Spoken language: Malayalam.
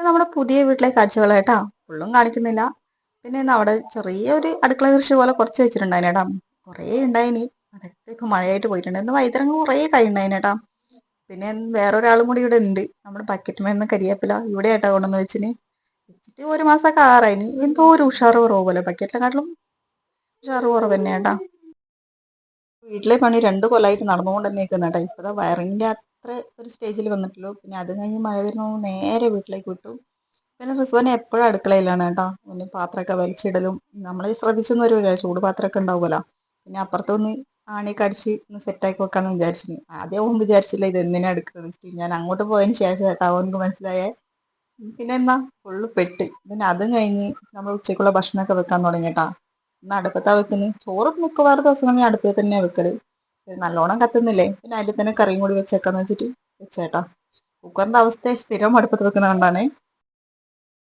നമ്മുടെ പുതിയ വീട്ടിലെ കാഴ്ചകളേട്ടാ. ഫുള്ളും കാണിക്കുന്നില്ല. പിന്നെ ഇന്ന് അവിടെ ചെറിയൊരു അടുക്കള കൃഷി പോലെ കുറച്ച് വെച്ചിട്ടുണ്ടായിനേട്ടാ. കുറേ ഉണ്ടായിനി. അതൊക്കെ ഇപ്പൊ മഴയായിട്ട് പോയിട്ടുണ്ട്. ഇന്ന് വൈദ്യരങ്ങ് കുറേ കഴിയുണ്ടായിനേട്ടാ. പിന്നെ വേറൊരാളും കൂടി ഇവിടെ ഉണ്ട്. നമ്മുടെ ബക്കറ്റ് മേന്ന് കരിയേപ്പില ഇവിടെ ആയിട്ടാ കൊണ്ടുവന്ന് വെച്ചിന്. വെച്ചിട്ട് ഒരു മാസമൊക്കെ ആറായിനി. എന്തോ ഒരു ഉഷാറ് കുറവ് പോലെ ബക്കറ്റിനെക്കാട്ടിലും ഉഷാറ് കുറവ് തന്നെയാട്ടാ. വീട്ടിലെ പണി 2 കൊല്ലമായിട്ട് നടന്നുകൊണ്ട് തന്നെ നിൽക്കുന്നേട്ടാ. ഇപ്പതാ വയറിങ്ങിന്റെ അത്ര ഒരു സ്റ്റേജിൽ വന്നിട്ടുള്ളൂ. പിന്നെ അത് കഴിഞ്ഞ് മഴ വരുമ്പോൾ നേരെ വീട്ടിലേക്ക് വിട്ടു. പിന്നെ റിസ്വാന എപ്പോഴും അടുക്കളയിലാണ് കേട്ടോ. പിന്നെ പാത്രമൊക്കെ വലിച്ചിടലും നമ്മൾ ശ്രദ്ധിച്ചൊന്നും വരില്ല. ചൂട് പാത്രമൊക്കെ ഉണ്ടാവുമല്ലോ. പിന്നെ അപ്പുറത്തൊന്ന് ആണിയൊക്കെ അടിച്ച് ഒന്ന് സെറ്റാക്കി വെക്കാന്ന് വിചാരിച്ചിന്. ആദ്യം അവൻ വിചാരിച്ചില്ല ഇത് എന്തിനാ എടുക്കുന്നത് വെച്ചിട്ട്. ഞാൻ അങ്ങോട്ട് പോയതിന് ശേഷം കേട്ടോ അവനക്ക് മനസ്സിലായേ. പിന്നെ എന്നാ ഫുള്ള് പെട്ട്. പിന്നെ അതും കഴിഞ്ഞ് നമ്മൾ ഉച്ചക്കുള്ള ഭക്ഷണമൊക്കെ വെക്കാൻ തുടങ്ങിട്ടാ. ഇന്ന് അടുപ്പത്താ വെക്കുന്നത്. ചോറ് മിക്കവാറും ദിവസങ്ങളിൽ അടുപ്പത്ത് തന്നെയാ വെക്കല്. നല്ലോണം കത്തുന്നില്ലേ, പിന്നെ അതിൽ തന്നെ കറിയും കൂടി വെച്ചേക്കാന്ന് വെച്ചിട്ട് വെച്ചേട്ടാ. കുക്കറിന്റെ അവസ്ഥ സ്ഥിരം അടുപ്പത്ത് വെക്കുന്ന കണ്ടാണേ.